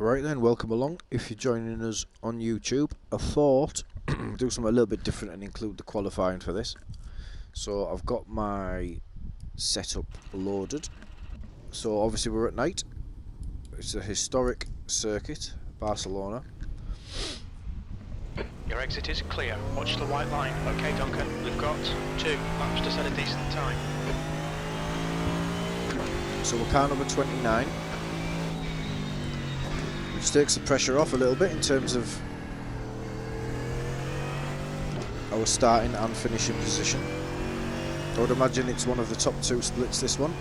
Right then, welcome along. If you're joining us on YouTube, I thought do something a little bit different and include the qualifying for this. So I've got my setup loaded. So obviously we're at night. It's a historic circuit, Barcelona. Your exit is clear. Watch the white line. Okay, Duncan, we've got 2 laps to set a decent time. So we're car number 29. Which takes the pressure off a little bit in terms of our starting and finishing position. I would imagine it's one of the top 2 splits, this one.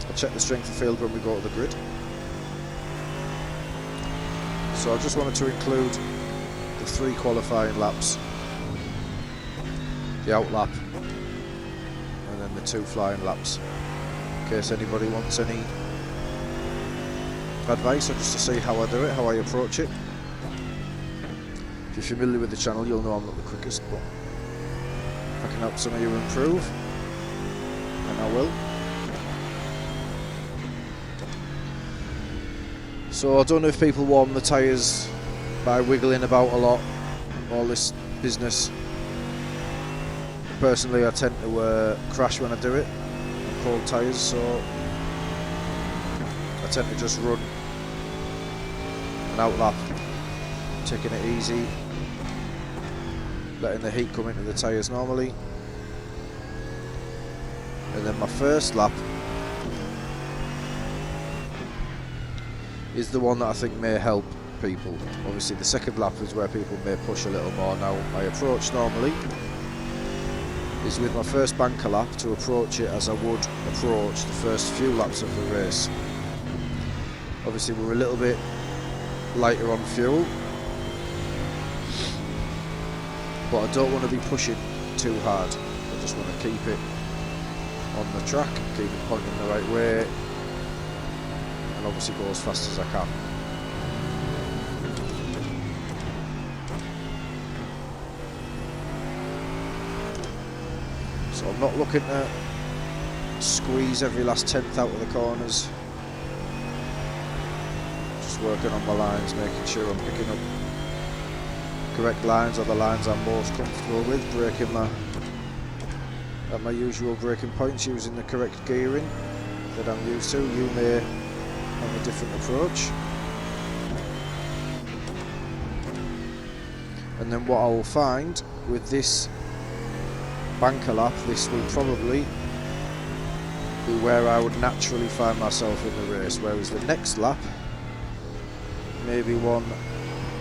I'll check the strength of field when we go to the grid. So I just wanted to include the 3 qualifying laps, the out lap, and then the 2 flying laps, in case anybody wants any advice or just to see how I do it, how I approach it. If you're familiar with the channel, you'll know I'm not the quickest, but if I can help some of you improve, then I will. So I don't know if people warm the tyres by wiggling about a lot, all this business. Personally, I tend to crash when I do it on cold tyres, so I tend to just run an out lap, taking it easy, letting the heat come into the tyres normally, and then my first lap is the one that I think may help people. Obviously the second lap is where people may push a little more. Now my approach normally is with my first banker lap to approach it as I would approach the first few laps of the race. Obviously we're a little bit lighter on fuel, but I don't want to be pushing too hard. I just want to keep it on the track, keep it pointing the right way, and obviously go as fast as I can. So I'm not looking to squeeze every last 10th out of the corners. Just working on my lines, making sure I'm picking up correct lines, or the lines I'm most comfortable with, braking at my usual braking points, using the correct gearing that I'm used to. You may have a different approach. And then what I will find with this banker lap, this will probably be where I would naturally find myself in the race, whereas the next lap may be one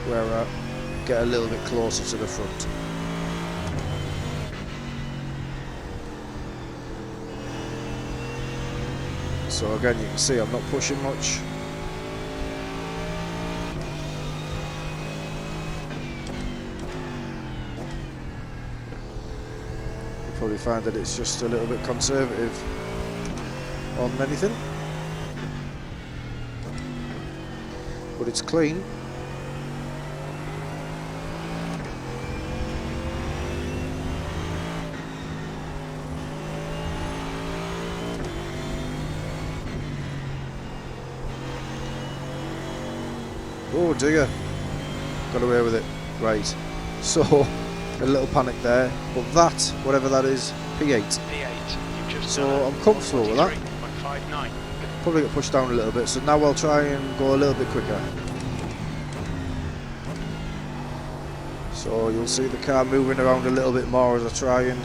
where I get a little bit closer to the front. So again, you can see I'm not pushing much. You probably find that it's just a little bit conservative on anything, but it's clean. Oh dear, got away with it. Right, so a little panic there, but that, whatever that is, P8. P8. You've just so I'm comfortable with that. 143.59. Probably get pushed down a little bit, so now I'll try and go a little bit quicker. So you'll see the car moving around a little bit more as I try and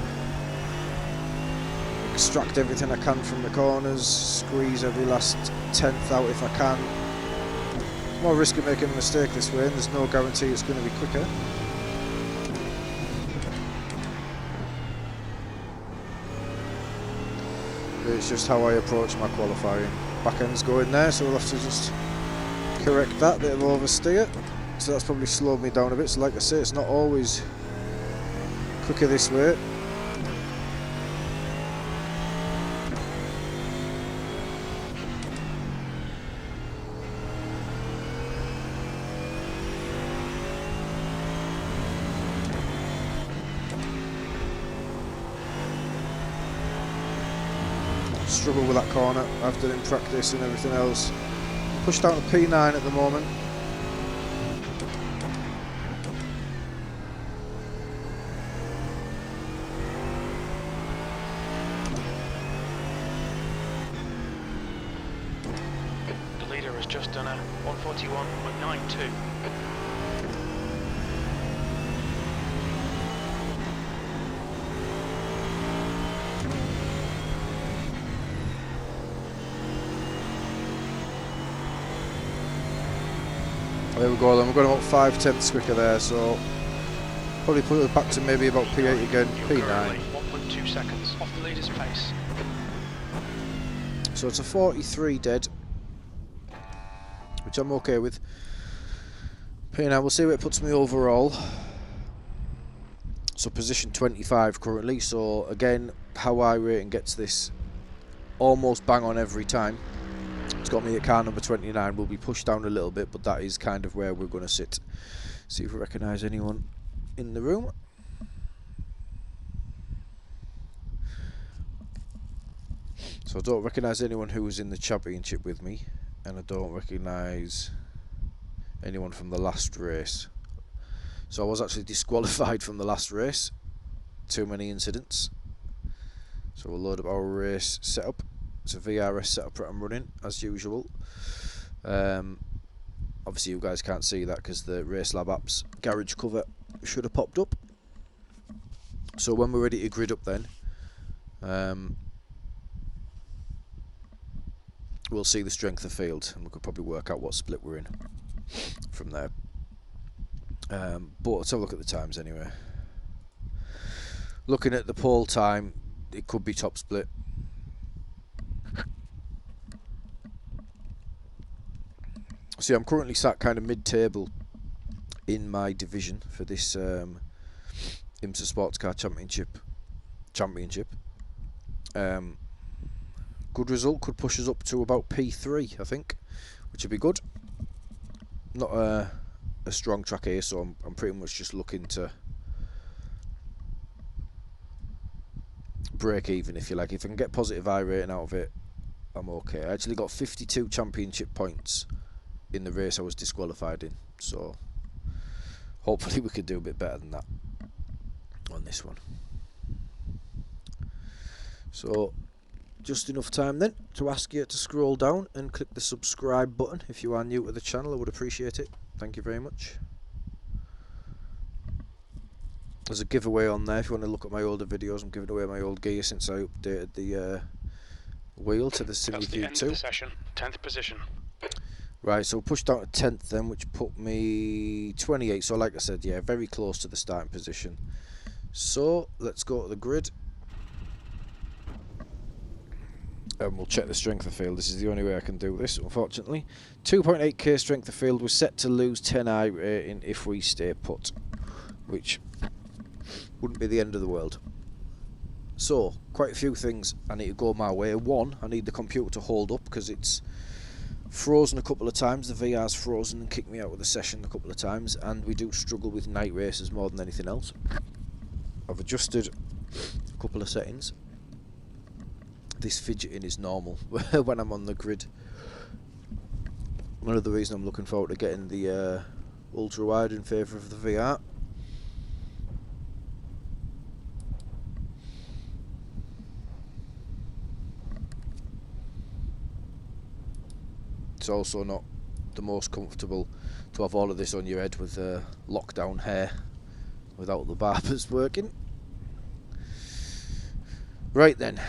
extract everything I can from the corners, squeeze every last 10th out if I can. More risk of making a mistake this way, and there's no guarantee it's going to be quicker. But it's just how I approach my qualifying. Back end's going there, so we'll have to just correct that, bit of oversteer. So that's probably slowed me down a bit. So like I say, it's not always quicker this way. Struggle with that corner. I've done in practice and everything else. Pushed down to P9 at the moment. just done a 141.92. There we go then, we're going about 5/10 quicker there, so probably put it back to maybe about P8 again, You're P9. currently 1.2 seconds off the leader's pace. So it's a 43 dead, which I'm okay with. P9, we'll see where it puts me overall. So position 25 currently, so again, how iRacing gets this almost bang on every time. It's got me at car number 29, we'll be pushed down a little bit, but that is kind of where we're going to sit. See if we recognise anyone in the room. So I don't recognise anyone who was in the championship with me, and I don't recognise anyone from the last race. So I was actually disqualified from the last race. Too many incidents. So we'll load up our race setup. It's a VRS setup that I'm running as usual. Obviously you guys can't see that because the Race Lab apps garage cover should have popped up. So when we're ready to grid up then, we'll see the strength of field and we could probably work out what split we're in from there. But let's have a look at the times anyway. Looking at the pole time, it could be top split. See, I'm currently sat kind of mid-table in my division for this IMSA Sports Car Championship. Good result, could push us up to about P3, I think, which would be good. Not a strong track here, so I'm pretty much just looking to break even, if you like. If I can get positive iRating out of it, I'm okay. I actually got 52 championship points in the race I was disqualified in, so hopefully we could do a bit better than that on this one. So just enough time then to ask you to scroll down and click the subscribe button if you are new to the channel. I would appreciate it. Thank you very much. There's a giveaway on there if you want to look at my older videos. I'm giving away my old gear since I updated the wheel to the Simulate 2. That's the end of the session, 10th position. Right, so pushed down to 10th then, which put me 28. So like I said, yeah, very close to the starting position. So let's go to the grid. And we'll check the strength of field. This is the only way I can do this, unfortunately. 2.8k strength of field. We're set to lose 10 iRating if we stay put, which wouldn't be the end of the world. So, quite a few things I need to go my way. One, I need the computer to hold up because it's frozen a couple of times. The VR's frozen and kicked me out of the session a couple of times, and we do struggle with night races more than anything else. I've adjusted a couple of settings. This fidgeting is normal when I'm on the grid. One of the reasons I'm looking forward to getting the ultra wide in favour of the VR. It's also not the most comfortable to have all of this on your head with lockdown hair without the barbers working. Right then.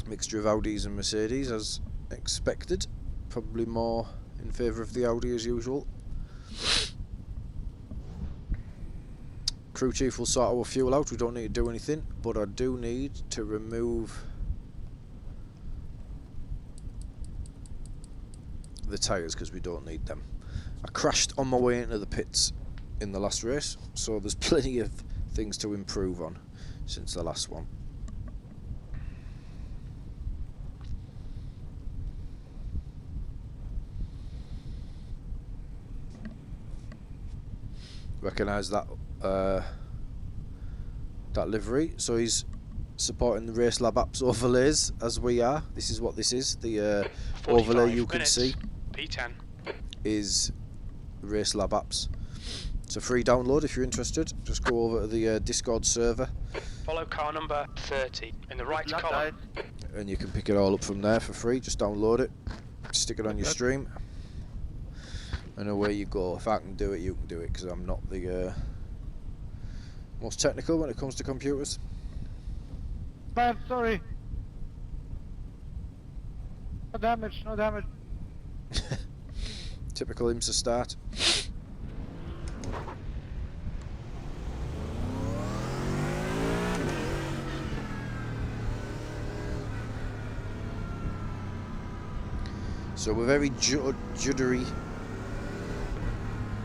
Mixture of Audis and Mercedes as expected. Probably more in favour of the Audi as usual. Crew chief will sort our fuel out. We don't need to do anything, but I do need to remove the tyres because we don't need them. I crashed on my way into the pits in the last race, so there's plenty of things to improve on since the last one. Recognise that that livery, so he's supporting the Race Lab apps overlays as we are. This is what this is. The overlay you can see P10 is Race Lab apps. It's a free download if you're interested. Just go over to the Discord server. Follow car number 30 in the right column. And you can pick it all up from there for free. Just download it. Stick it on your stream. And away you go. If I can do it, you can do it, because I'm not the most technical when it comes to computers. Bad, sorry. No damage, no damage. Typical IMSA start. So we're very juddery,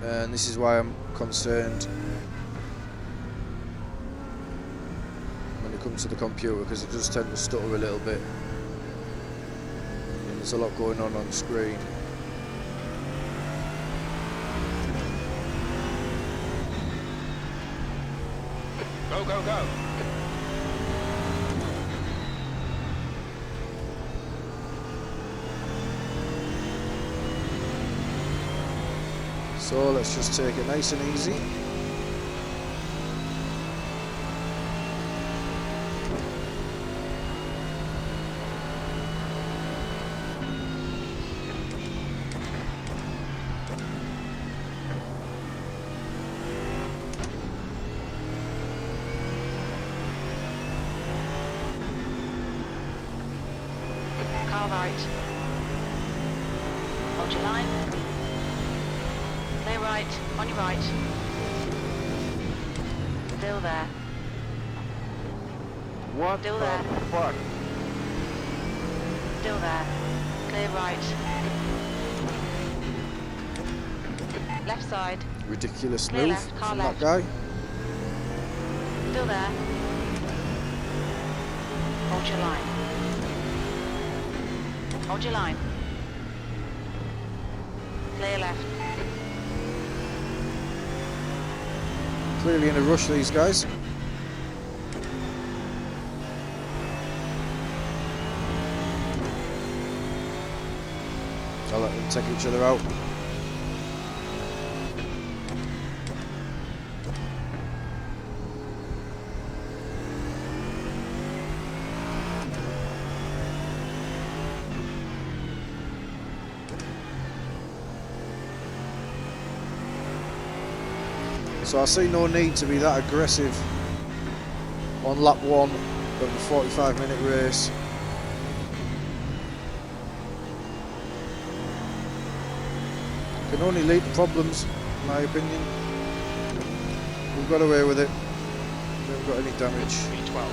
and this is why I'm concerned when it comes to the computer, because it does tend to stutter a little bit, and there's a lot going on screen. Go, go, go. So let's just take it nice and easy. Car right. Hold your line. Clear right, on your right. Still there. What Still the there. fuck? Still there. Clear right. Left side. Ridiculous Clear move left, car from left. that guy. Still there. Hold your line. Hold your line. Clear left. Clearly in a rush, these guys. I'll let them take each other out. So I see no need to be that aggressive on lap 1 of the 45-minute race. Can only lead to problems, in my opinion. We've got away with it. We haven't got any damage. V12.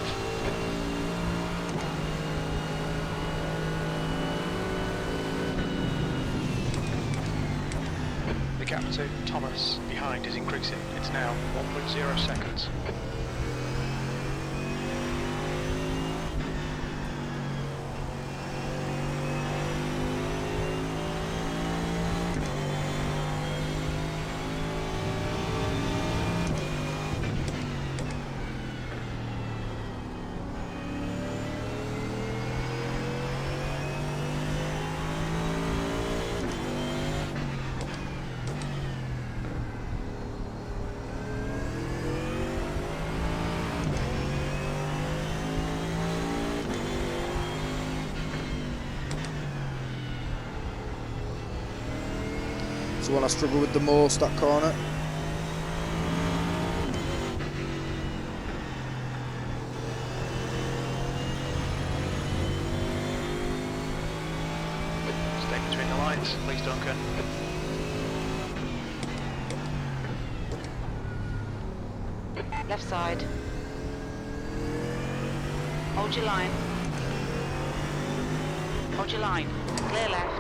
The gap to Thomas behind is increasing. It's now 1.0 seconds. The one I struggle with the most, that corner. Stay between the lines, please, Duncan. Left side. Hold your line. Hold your line. Clear left.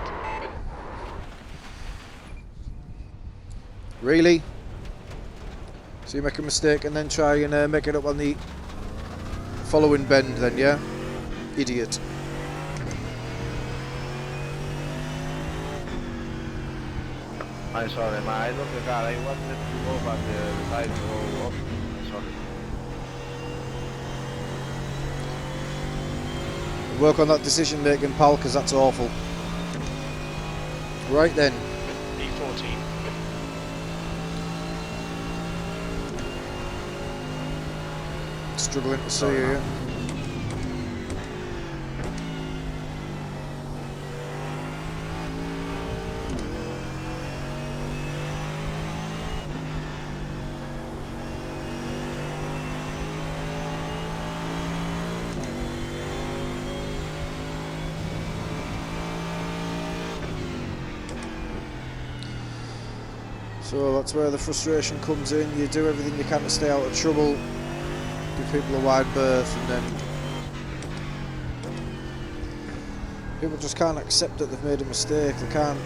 Really? So you make a mistake and then try and make it up on the following bend then, yeah? Idiot. I'm sorry, man. I looked at that. I wanted to go back the side to go up. I'm sorry. Work on that decision making, pal, because that's awful. Right then. E14. Struggling to see you. So that's where the frustration comes in. You do everything you can to stay out of trouble, give people a wide berth, and then people just can't accept that they've made a mistake. They can't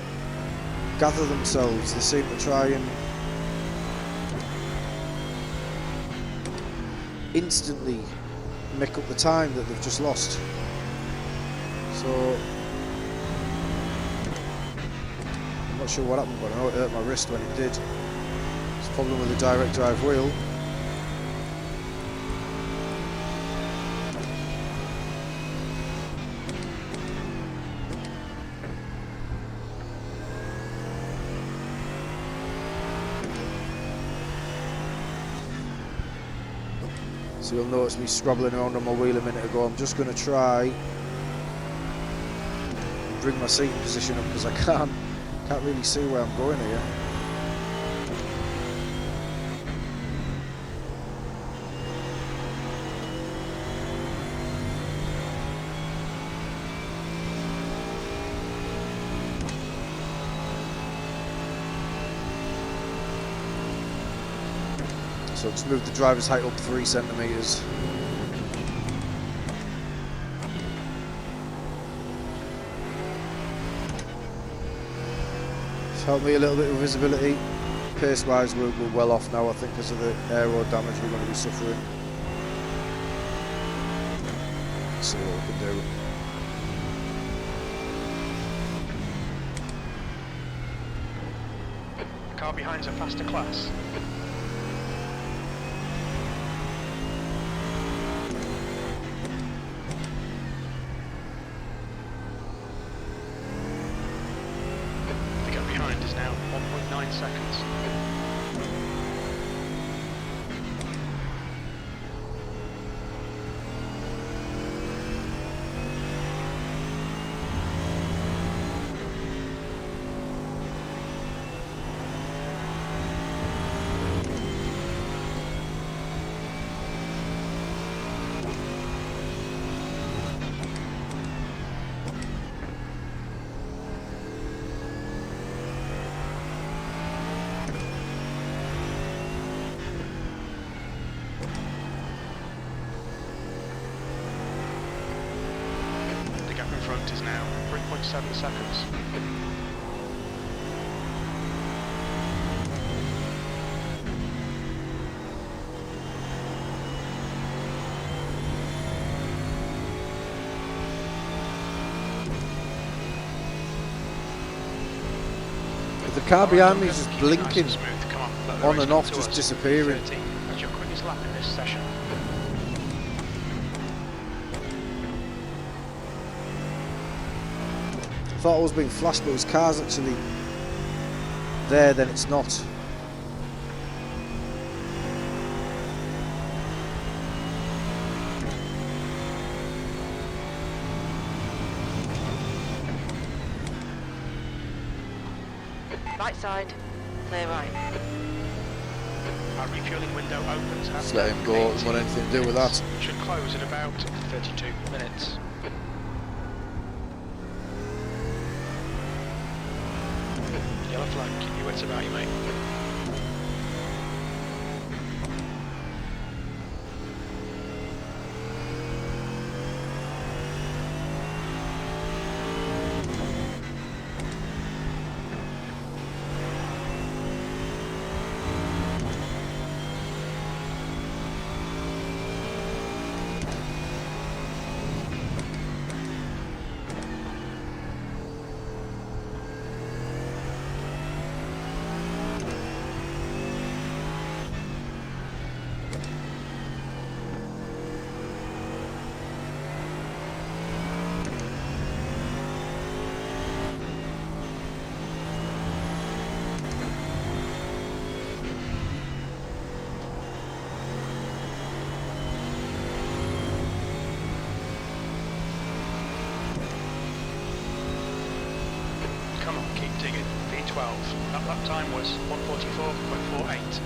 gather themselves. They seem to try and instantly make up the time that they've just lost. So I'm not sure what happened, but I know it hurt my wrist when it did. It's a problem with the direct drive wheel. So you'll notice me scrabbling around on my wheel a minute ago. I'm just going to try and bring my seating position up because I can't really see where I'm going here. So just move the driver's height up 3 centimetres. It's helped me a little bit with visibility. Pace wise we're well off now, I think, because of the aero damage we're going to be suffering. Let's see what we can do. The car behind's a faster class. The gap behind is now 1.9 seconds. The gap in front is now 3.7 seconds. But the car behind me is just Keep it nice blinking and smooth. Come on, let the on race and come off, to just us. disappearing. 30. That's your quickest lap in this session. I thought I was being flashed, but his car's actually there, then it's not. Right side. Clear right. Our refueling window opens at Just let him go, doesn't want anything to do with that. Should close in about 32 minutes. Yellow flag, keep your wits about you, mate. Come on, keep digging. V12. That lap time was 1:44.48.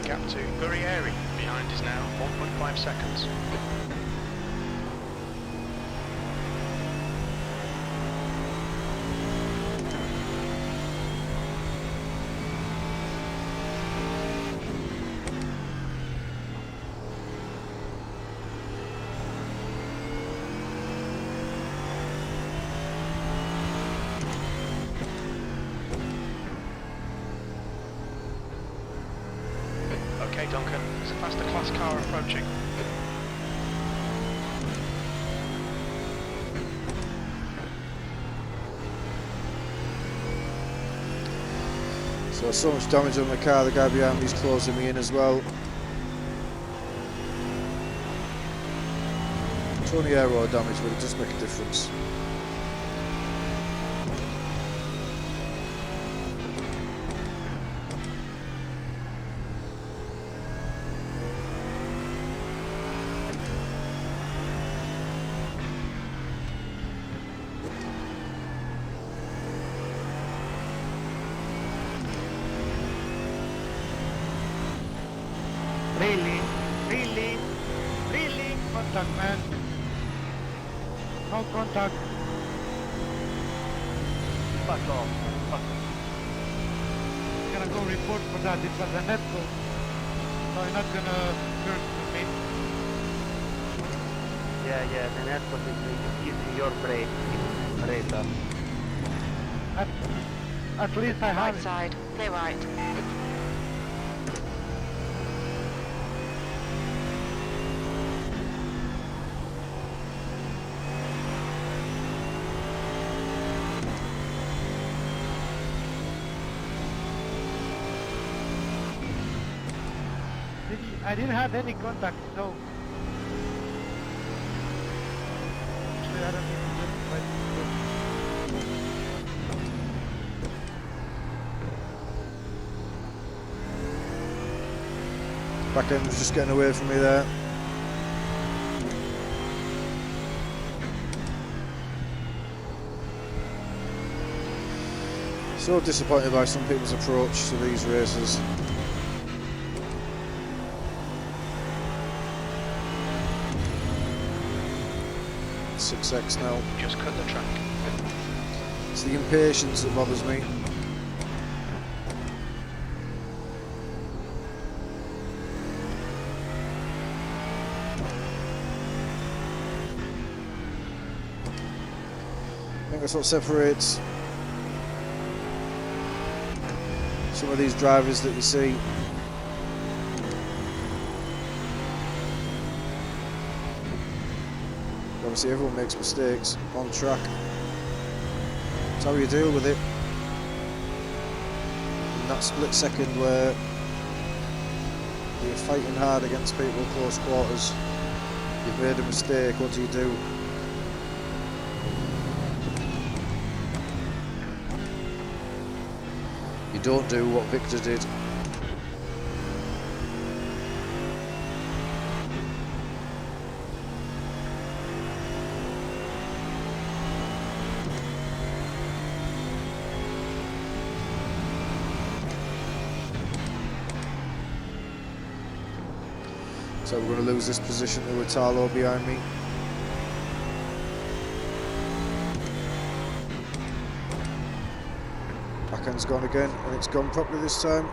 Gap to Burieri behind is now 1.5 seconds. Okay, Duncan. There's a faster class car approaching. So much damage on the car, the guy behind me is closing me in as well. It's only aero damage, but it does make a difference. Really, contact, man. No contact. Fuck off, man. Fuck off. I'm gonna go report for that. It was a net code. So you're not gonna curse with me. Yeah, the network is using your brake radar. At least I have Right it. side. Clear right. I didn't have any contact, so. Actually, I don't even know Back end was just getting away from me there. So disappointed by some people's approach to these races. .6x now. Just cut the track. It's the impatience that bothers me. I think that's what separates some of these drivers that you see. Obviously everyone makes mistakes on track. It's how you deal with it. In that split second where you're fighting hard against people close quarters, you've made a mistake, what do you do? You don't do what Victor did. So we're going to lose this position to Italo behind me. Backend's gone again, and it's gone properly this time.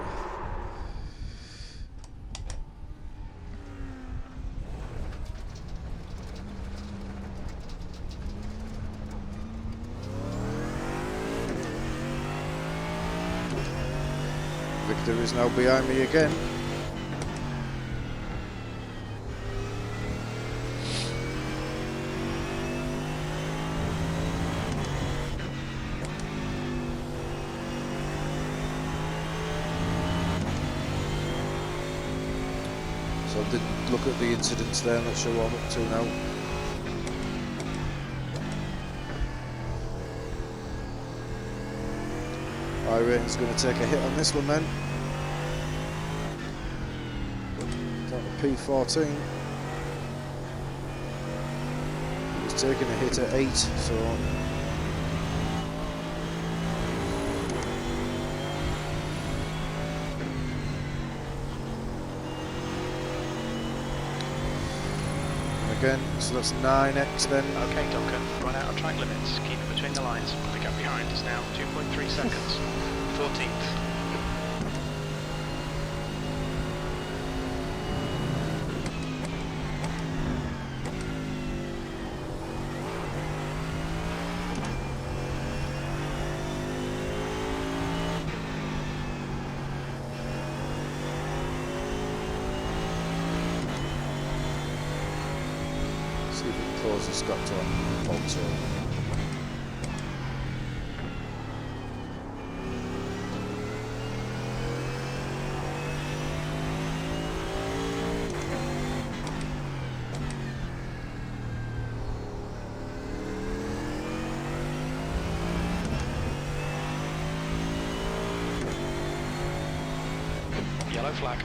Victor is now behind me again. So I did look at the incidents there, I'm not sure what I'm up to now. iRacing's going to take a hit on this one then. Down to P14. He was taking a hit at 8, so... Again, so that's 9x then. Okay, Duncan, run out of track limits. Keep it between the lines. The gap behind is now 2.3 seconds. 14th. closest got to Alto. Yellow flag.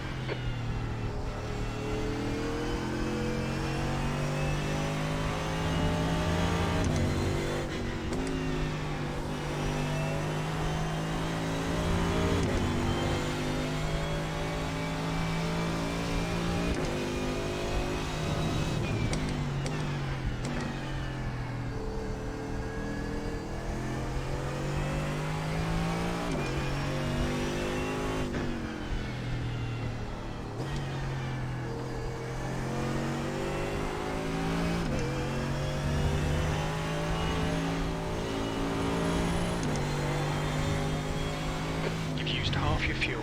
You've used half your fuel.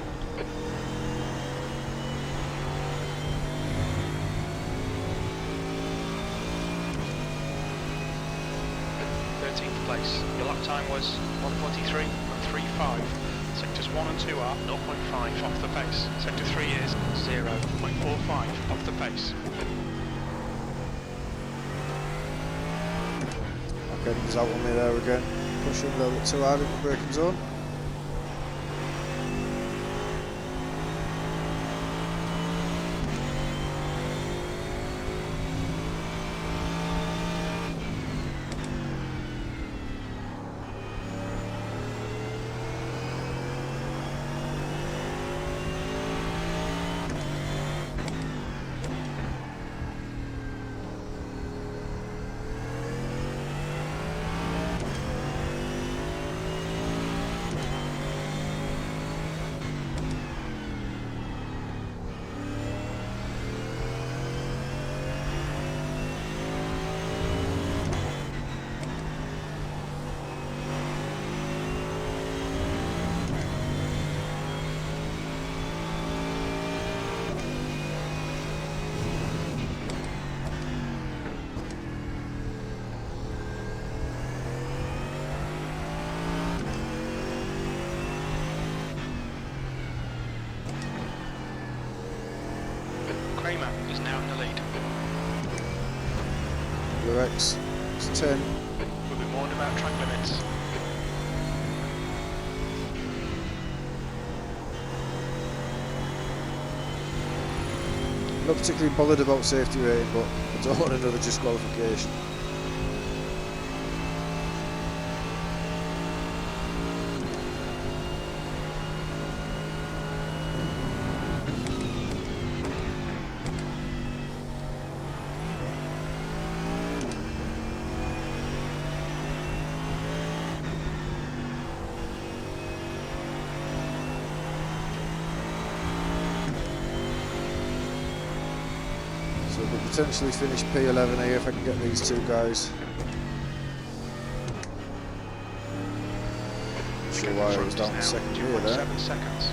Place. Your lap time was 1:43.35. Sectors 1 and 2 are 0.5 off the pace. Sector 3 is 0.45 off the pace. Okay, he's out on me there again. Pushing a little bit too hard in the braking zone. Kramer is now in the lead. Blue X, it's 10. We'll be warned about track limits. I'm not particularly bothered about safety rating, but I don't want another disqualification. So we could potentially finish P11 here if I can get these two guys. Not sure why I was down the second gear there. 2.7 seconds.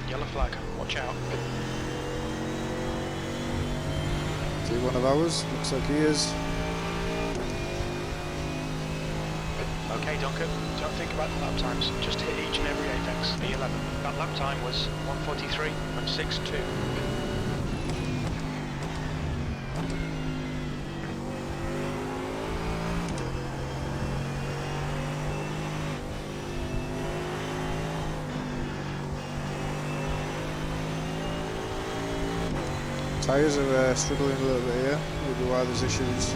Yellow flag, watch out. Is he one of ours? Looks like he is. Okay, Duncan, don't think about the lap times. Just hit each and every apex. E11. That lap time was 1:43.62. Tyres are struggling a little bit here, maybe why there's issues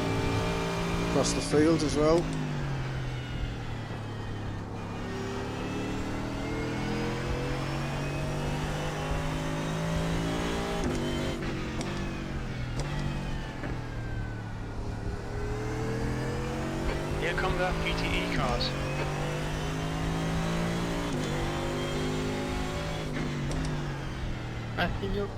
across the field as well. Here come the PTE cars. Asking you.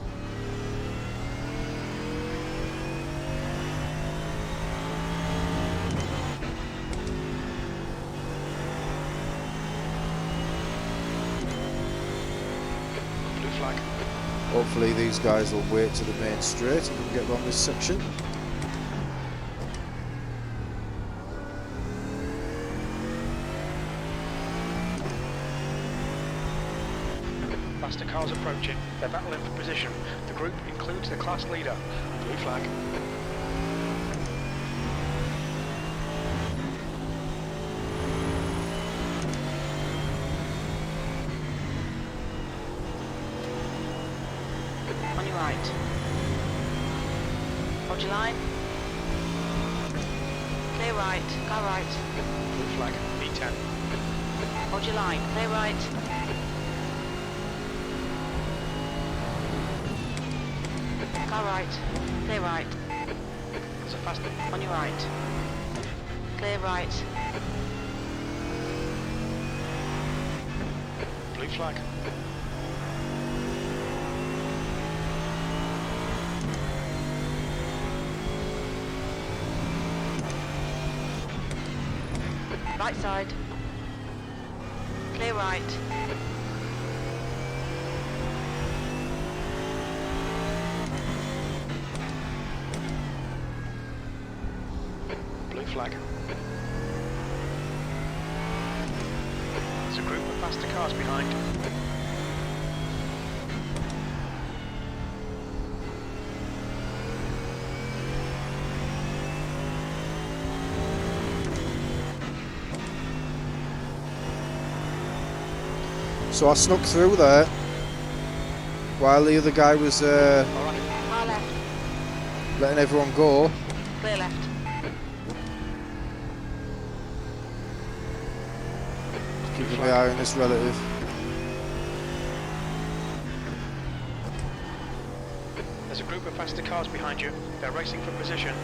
Blue flag. Hopefully these guys will wait to the main straight and we can get around this section. Faster cars approaching. They're battling for position. The group includes the class leader. Blue flag. On your right. Hold your line. Clear right. Go right. Blue flag. B10. Hold your line. Clear right. Go right. Clear right. There's a faster. On your right. Clear right. Blue flag. Right side. Clear right. Blue flag. There's a group of faster cars behind. So I snuck through there while the other guy was Alright. Far left. letting everyone go. Clear left. Keeping my eye on this relative. There's a group of faster cars behind you. They're racing for position.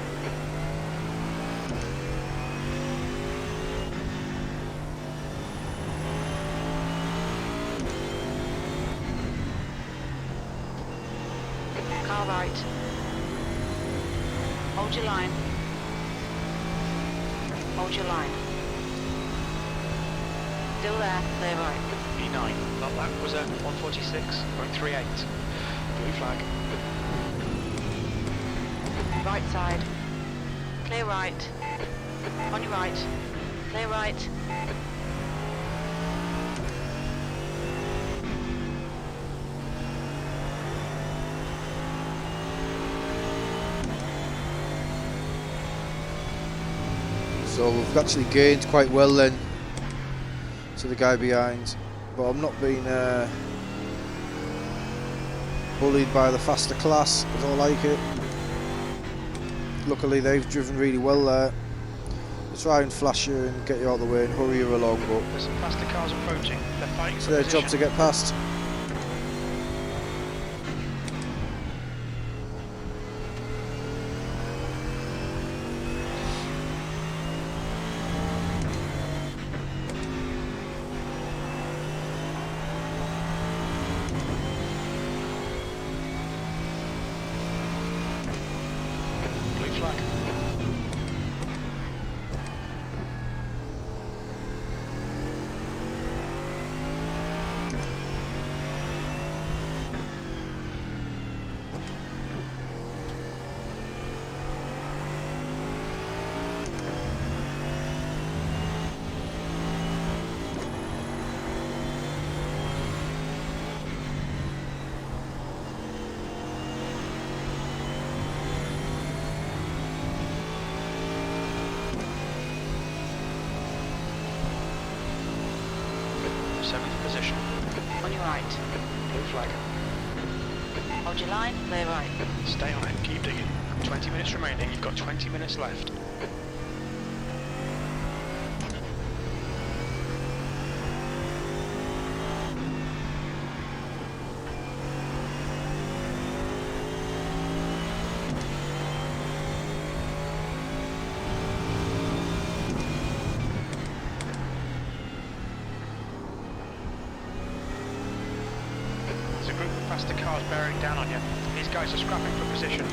Car right. Hold your line. Hold your line. Still there. Clear right. E9. That lap was at 146.38. Blue flag. Right side. Clear right. On your right. Clear right. So we've actually gained quite well then to the guy behind, but I'm not being bullied by the faster class. I don't like it. Luckily they've driven really well there. They try and flash you and get you out of the way and hurry you along, but There's some faster cars approaching. They're fighting it's for their position. job to get past. Blue flag. Seventh position. On your right. Blue flag. Hold your line, clear right. Stay on it, keep digging. 20 minutes remaining, you've got 20 minutes left. There's a group of faster cars bearing down on you. These guys are scrapping for position.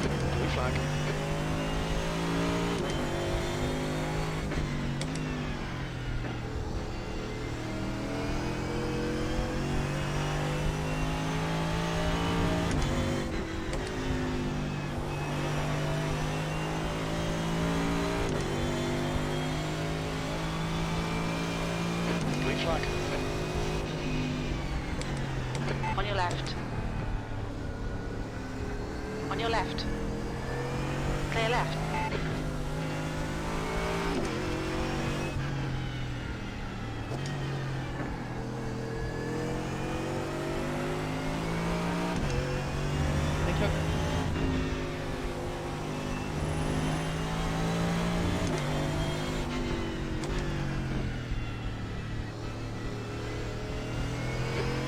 Blue flag. Blue flag. On your left. On your left. Clear left. Thank you.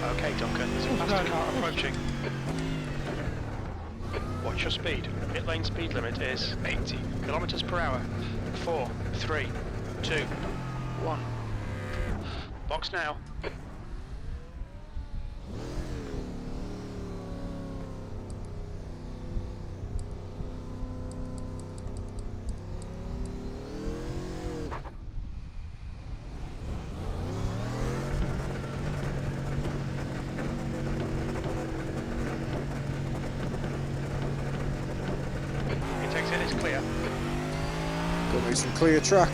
Okay, Duncan, there's a faster car approaching. Watch your speed. Pit lane speed limit is 80 kilometers per hour. 4, 3, 2, 1. Box now. It takes it, it's clear. Got me some clear track.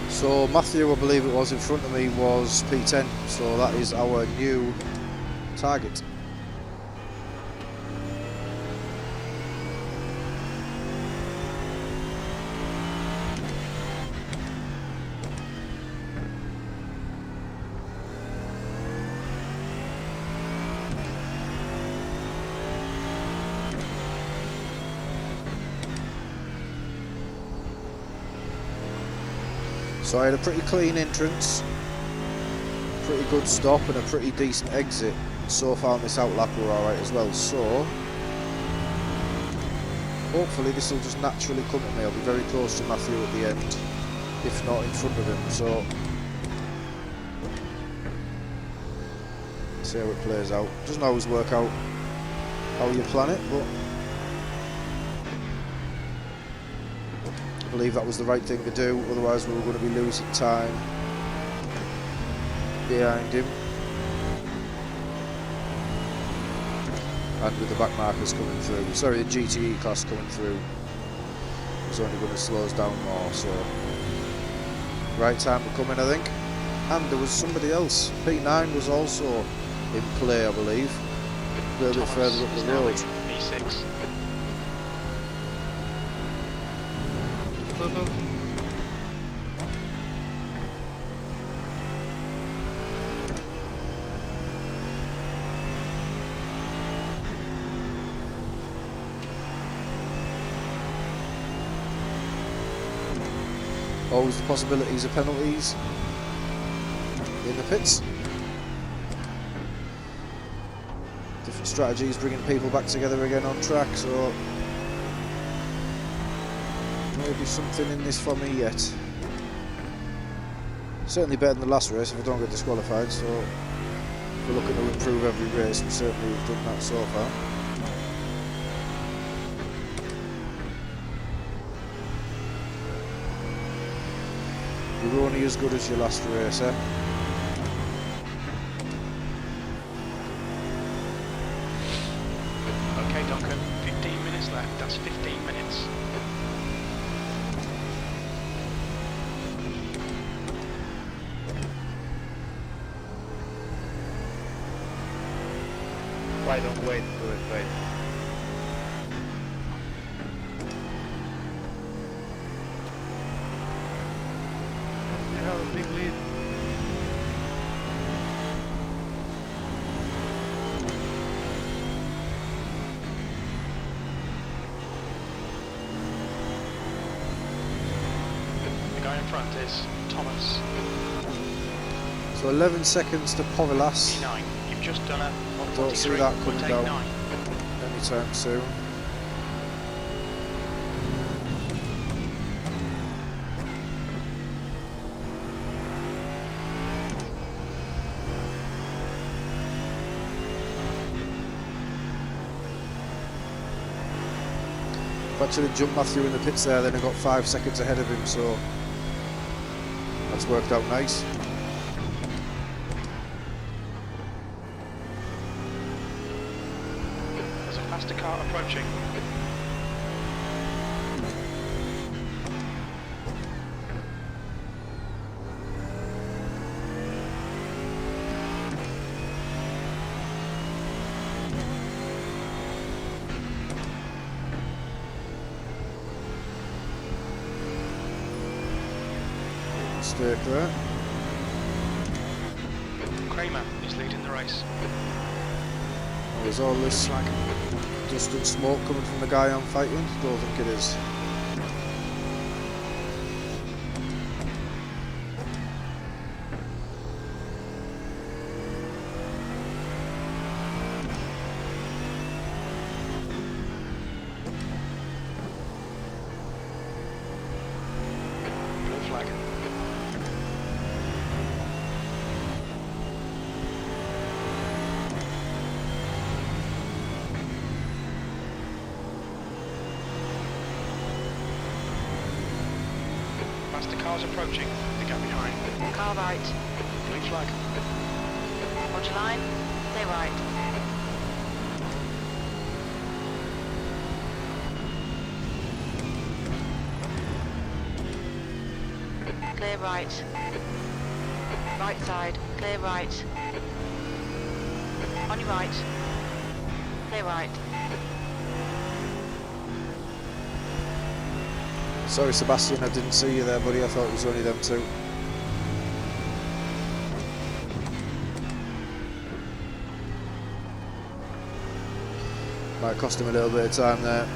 So Matthew, I believe it was, in front of me was P10, so that is our new target. So I had a pretty clean entrance, pretty good stop and a pretty decent exit. So far on this outlap we're alright as well, so hopefully this will just naturally come at me. I'll be very close to Matthew at the end, if not in front of him, so see how it plays out. Doesn't always work out how you plan it, but I believe that was the right thing to do, otherwise we were going to be losing time behind him. And with the back markers coming through, sorry, the GTE class coming through, it's only going to slow us down more, so right time to come in, I think. And there was somebody else, P9 was also in play, I believe, a little bit further up the road. E6. Always the possibilities of penalties in the pits. Different strategies bringing people back together again on track, so maybe something in this for me yet. Certainly better than the last race if I don't get disqualified, so if we're looking to improve every race, we certainly have done that so far. You're only as good as your last race, eh? Okay, Duncan, 15 minutes left. that's 15 minutes. Why don't wait, do it, wait. You have a big lead. The guy in front is Thomas, So 11 seconds to Povilas. P9. You've just done a Don't see that coming down 143.89. anytime soon. I've actually jumped Matthew in the pits there, then I got 5 seconds ahead of him, so that's worked out nice. There's a faster car approaching. Mistake there. Kramer is leading the race. There's all this Flag. dust and smoke coming from the guy I'm fighting. Don't think it is. Blue flag. Faster cars approaching. The gap behind. Car right. Blue flag. Hold your line. Stay right. Clear right. Right side. Clear right. On your right. Clear right. Sorry Sebastian, I didn't see you there buddy, I thought it was only them two. Might cost him a little bit of time there.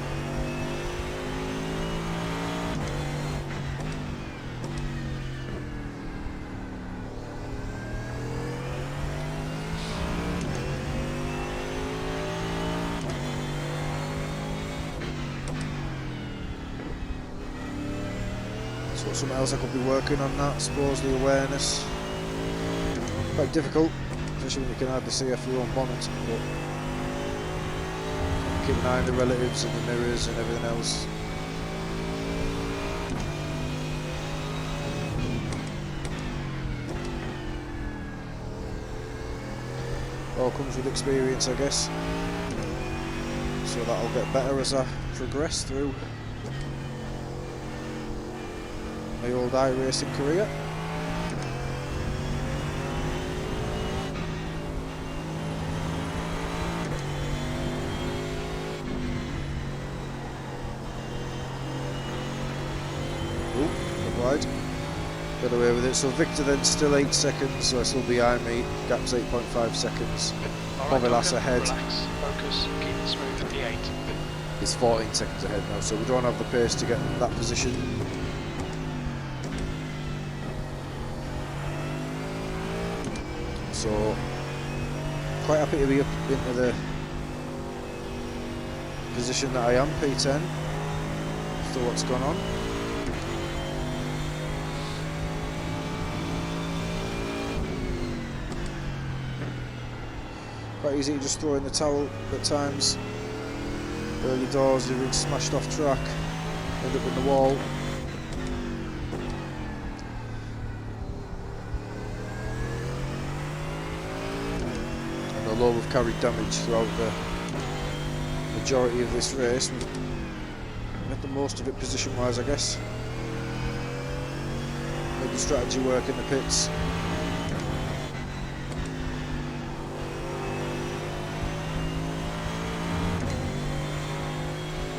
So something else I could be working on that, I suppose, the awareness. Quite difficult, especially when you can hardly see off your own bonnet, but keep an eye on the relatives and the mirrors and everything else. All comes with experience, I guess. So that'll get better as I progress through my old iRacing career. Ooh, got wide. Got away with it. So Victor then still 8 seconds, so still behind me. Gap's 8.5 seconds. Povilas ahead. Relax, focus, keep it smooth at P8. He's 14 seconds ahead now, so we don't have the pace to get that position. So quite happy to be up into the position that I am, P10, after what's gone on. Quite easy to just throw in the towel at times. Early doors, you've been smashed off track, end up in the wall. And although we've carried damage throughout the majority of this race, we've make the most of it position-wise, I guess. Make the strategy work in the pits.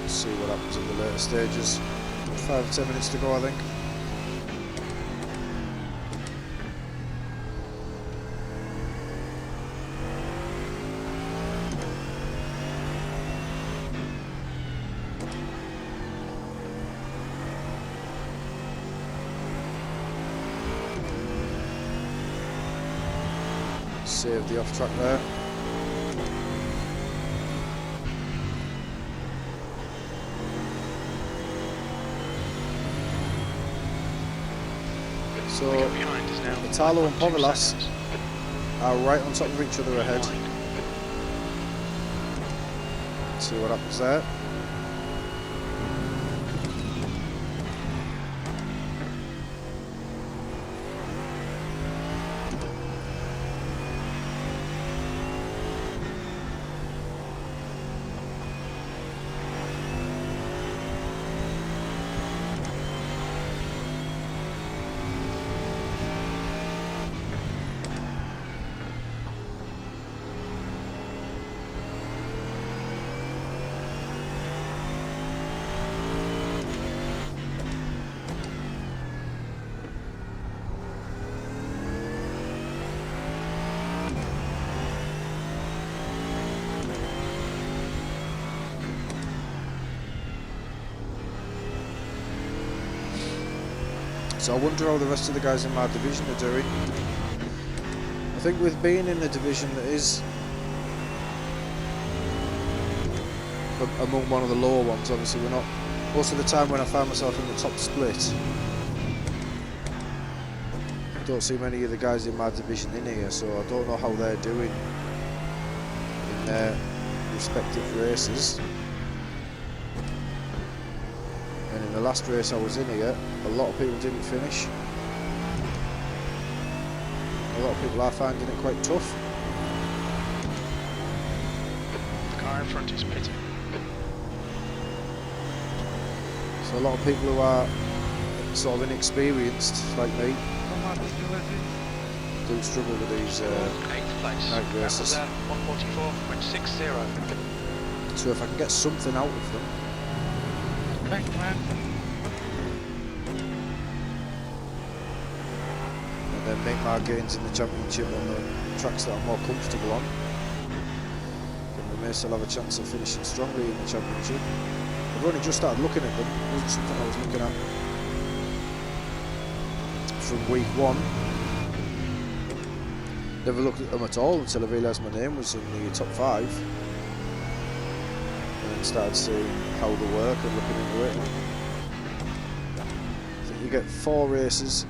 See what happens in the later stages. 5 or 10 minutes to go, I think. Save the off track there. So behind us now. Italo and 2 Povilas seconds. are right on top of each other ahead. Behind. See what happens there. So I wonder how the rest of the guys in my division are doing. I think with being in a division that is among one of the lower ones, obviously we're not, most of the time when I find myself in the top split, I don't see many of the guys in my division in here, so I don't know how they're doing in their respective races. And in the last race I was in here, a lot of people didn't finish. A lot of people are finding it quite tough. The car in front is pitting. So a lot of people who are sort of inexperienced, like me, do struggle with these 8th place. night races. 144.60. So if I can get something out of them, Thanks, man. and then make my gains in the championship on the tracks that I'm more comfortable on, then we may still have a chance of finishing strongly in the championship. I've only just started looking at them. It wasn't something I was looking at from week 1. Never looked at them at all until I realised my name was in the top 5. And then started seeing how they work and looking into it. I think you get 4 races,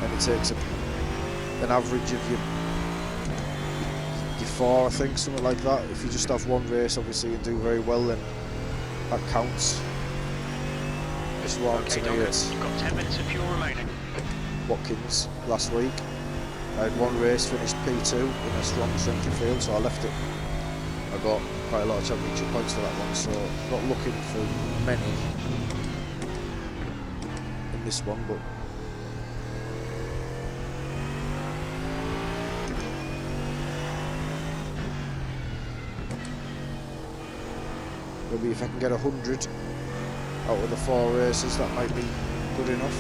and it takes an average of your 4, I think, something like that. If you just have one race, obviously, and do very well, then that counts. This one Okay, to me, Duncan, it's you've got 10 minutes of fuel remaining. Watkins last week. I had one race, finished P2 in a strong central field, so I left it. I got quite a lot of championship points for that one, so not looking for many in this one, but maybe if I can get 100 out of the 4 races, that might be good enough.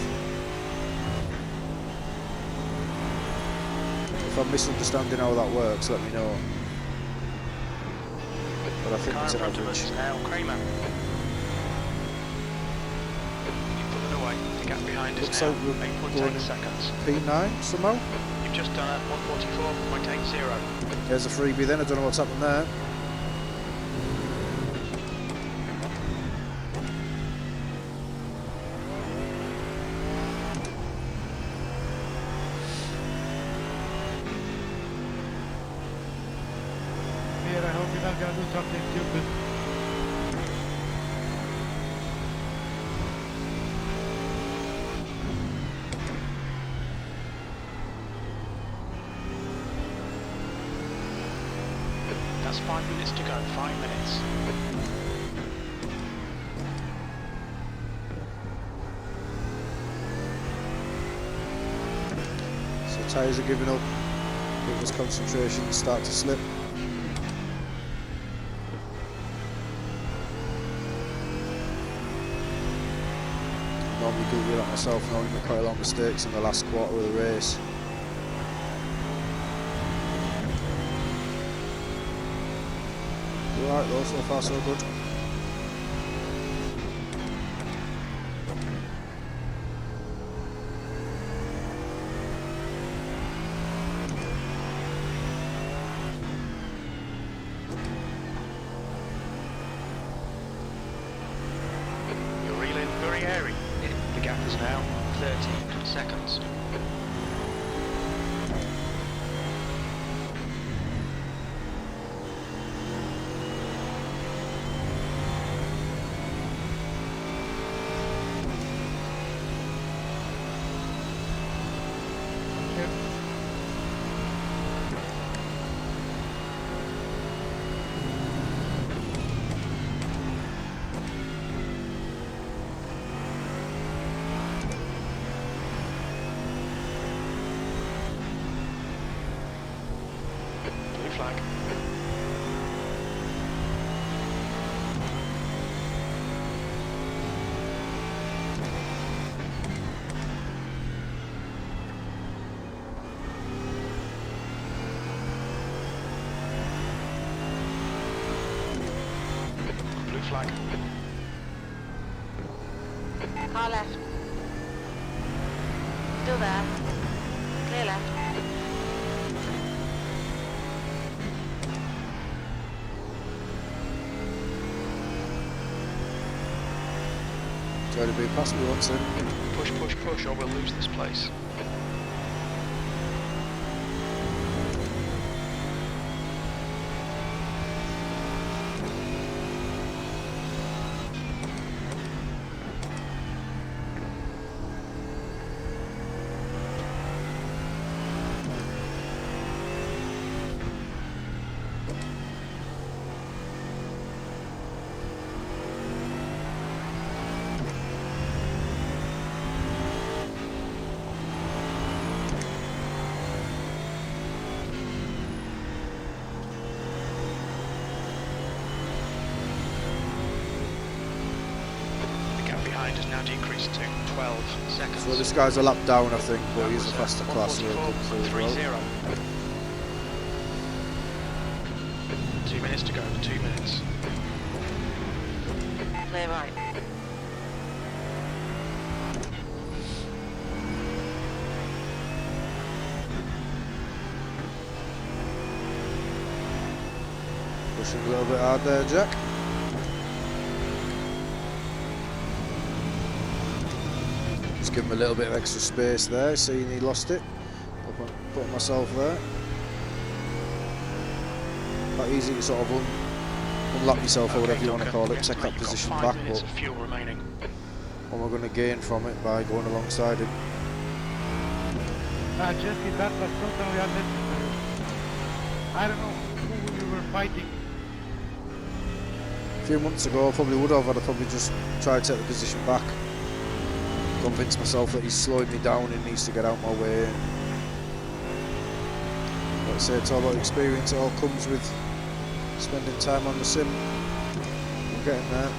If I'm misunderstanding how that works, let me know. But I think Car it's in an front of us average. now, Kramer. You put it away. The gap behind us Looks now, like we're 8.8 going seconds. P9 somehow. You've just done a 144.80. There's a freebie then, I don't know what's happened there. Here, I hope you're not gonna do something stupid. That's 5 minutes to go, 5 minutes. Tyres are giving up. People's concentration start to slip. I'm normally guilty like myself, knowing the quite a lot of mistakes in the last quarter of the race. Right though, so far so good. You're reeling very airy. The gap is now 13 seconds. Flag. Blue flag. Car left. Still there. Clear left. Try to be past me once then. Push, push, push, or we'll lose this place. Is now decreased to 12 seconds. So this guy's a lap down, I think, but he's a faster class. So 144.30. 2 minutes to go. 2 minutes. Clear right. Pushing a little bit hard there, Jack. Just give him a little bit of extra space there, seeing he lost it. Put myself there. Quite easy to sort of unlock yourself or whatever you want to call it, take that position back, but fuel remaining. what we're going to gain from it by going alongside him. Jesse, that was totally unnecessary. I don't know who we were fighting. A few months ago I probably would have, I'd have probably just tried to take the position back. Convince myself that he's slowing me down and needs to get out my way. Like I say, it's all about experience, it all comes with spending time on the sim. I'm getting there.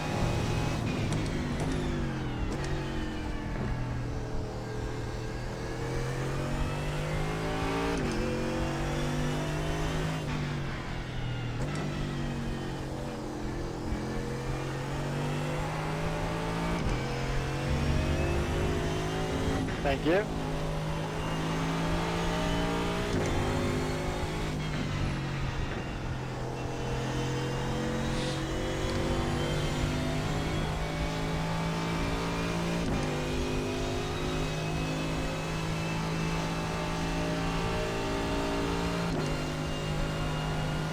Thank you.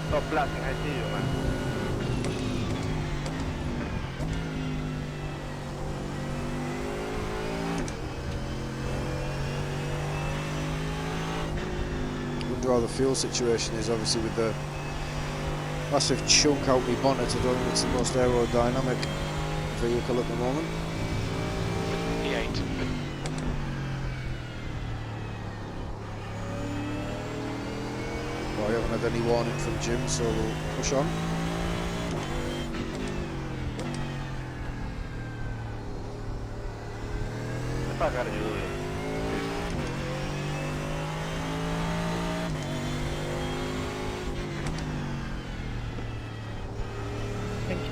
Stop blasting, I see you, man. How the fuel situation is, obviously with the massive chunk out my bonnet. I don't think it's the most aerodynamic vehicle at the moment. E8. had any warning from Jim, so we'll push on. Pagar Giulio. Thank you.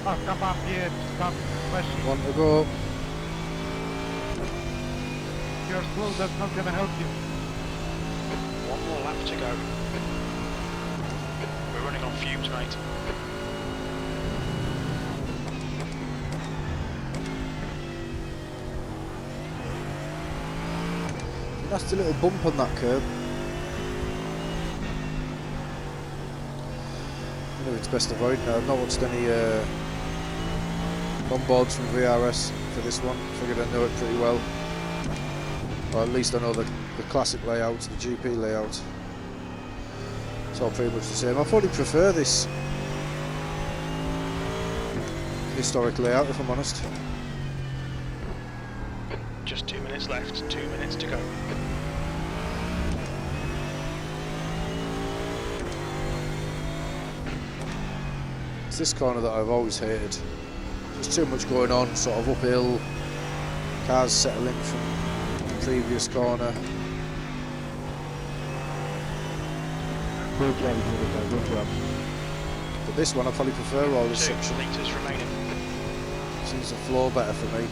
Oh, come on, Pierre, stop pushing. One to go. You're slow, that's not gonna help you. One more lap to go. We're running on fumes, mate. Nasty little bump on that curb. I know it's best avoiding. I've not watched any onboards from VRS for this one. Figured I know it pretty well. Or at least I know the classic layout, the GP layout. It's all pretty much the same. I probably prefer this historic layout, if I'm honest. Just 2 minutes left, 2 minutes to go. It's this corner that I've always hated. There's too much going on, sort of uphill. Cars settling from the previous corner. Good job, good job. But this one I probably prefer all this 2 section. litres remaining. Seems to flow better for me.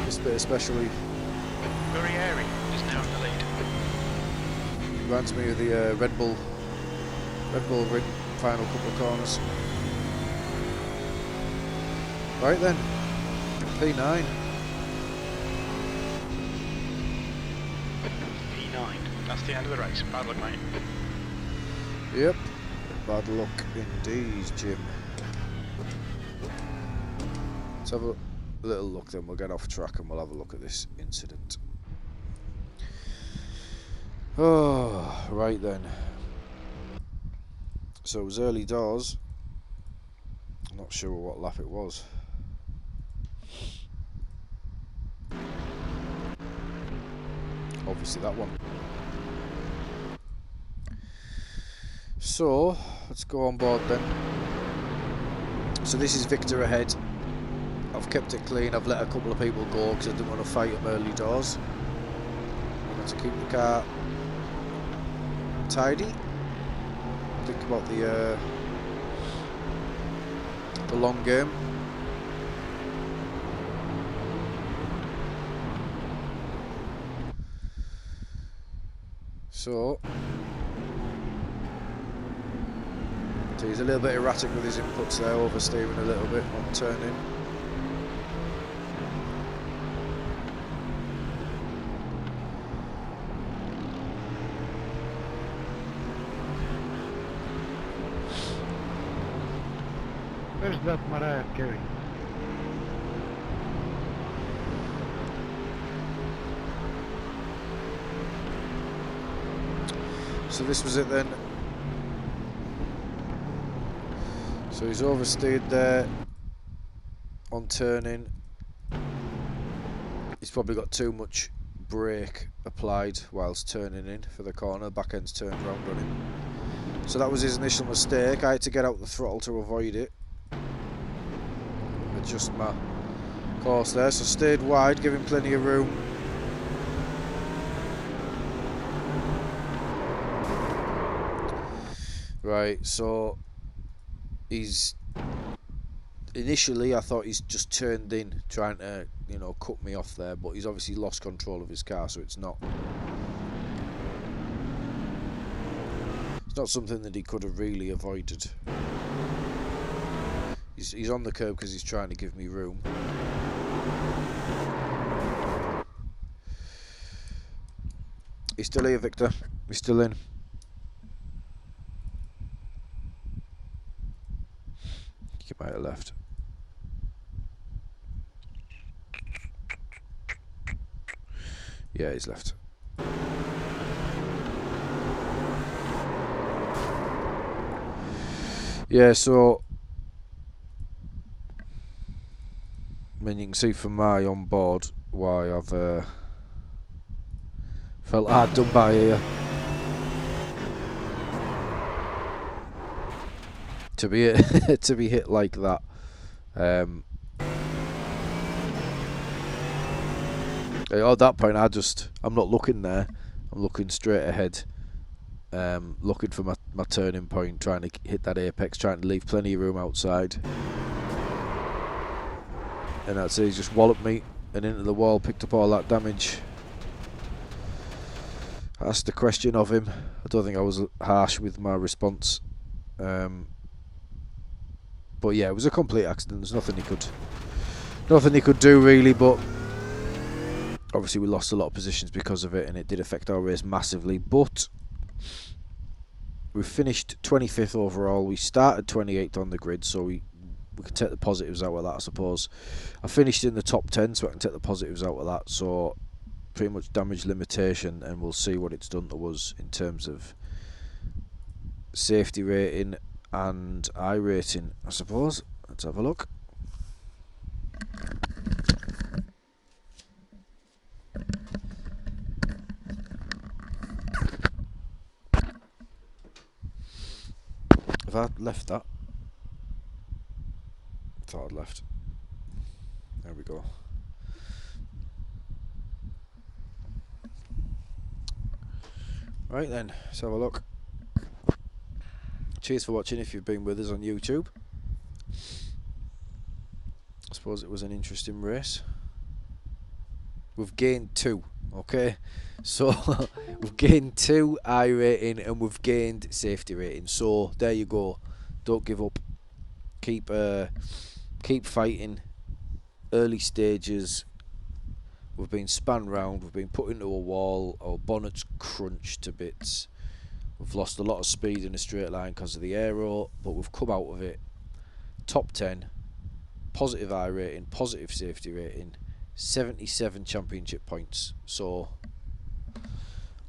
This bit especially Very airy is now in the lead. reminds me of the Red Bull Ring final couple of corners. Right then, P9. P9. That's the end of the race. Bad luck, mate. Yep, bad luck indeed, Jim. Let's have a little look, then we'll get off track and we'll have a look at this incident. Oh, right then. So it was early doors. I'm not sure what lap it was. Obviously that one. So let's go on board then. So this is Victor ahead. I've kept it clean. I've let a couple of people go because I didn't want to fight them early doors. I want to keep the car tidy. Think about the long game. So he's a little bit erratic with his inputs there, oversteering a little bit on turning. Where's that Mariah Carey? So this was it then. So he's oversteered there on turning. He's probably got too much brake applied whilst turning in for the corner. Back end's turned round on him. So that was his initial mistake. I had to get out the throttle to avoid it. Adjust my course there. So stayed wide, giving plenty of room. Right, so he's initially I thought he's just turned in trying to, you know, cut me off there, but he's obviously lost control of his car, so it's not something that he could have really avoided. He's on the curb because he's trying to give me room. He's still here, Victor. He's still in. He might have left. Yeah, he's left. Yeah, so I mean, you can see from my on board why I've felt hard done by here. To be hit, to be hit like that. At that point, I'm not looking there. I'm looking straight ahead. Looking for my turning point, trying to hit that apex, trying to leave plenty of room outside. And that's it, he just walloped me and into the wall, picked up all that damage. Asked the question of him. I don't think I was harsh with my response. But yeah, it was a complete accident. There's nothing he could do really, but obviously we lost a lot of positions because of it, and it did affect our race massively. But we finished 25th overall. We started 28th on the grid, so we can take the positives out of that, I suppose. I finished in the top 10, so I can take the positives out of that. So pretty much damage limitation, and we'll see what it's done to us in terms of safety rating and iRacing, I suppose. Let's have a look. Have I left that? Thought I'd left. There we go. Right then, let's have a look. Cheers for watching if you've been with us on YouTube. I suppose it was an interesting race. We've gained 2, okay? So we've gained 2 iRating and we've gained safety rating. So there you go. Don't give up. Keep fighting. Early stages. We've been spun round. We've been put into a wall. Our bonnet's crunched to bits. We've lost a lot of speed in a straight line because of the aero, but we've come out of it. Top 10, positive iRating, positive safety rating, 77 championship points. So I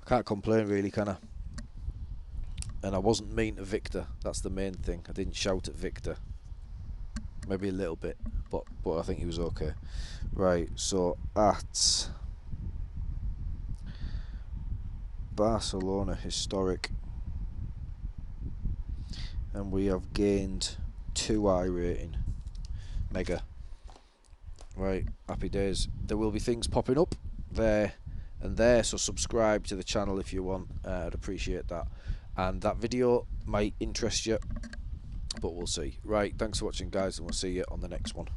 can't complain really, can I? And I wasn't mean to Victor. That's the main thing. I didn't shout at Victor. Maybe a little bit, but I think he was okay. Right, so at Barcelona historic, and we have gained 2 iRating. Mega. Right, happy days. There will be things popping up there and there, so subscribe to the channel if you want. I'd appreciate that. And that video might interest you, but we'll see. Right, thanks for watching guys, and we'll see you on the next one.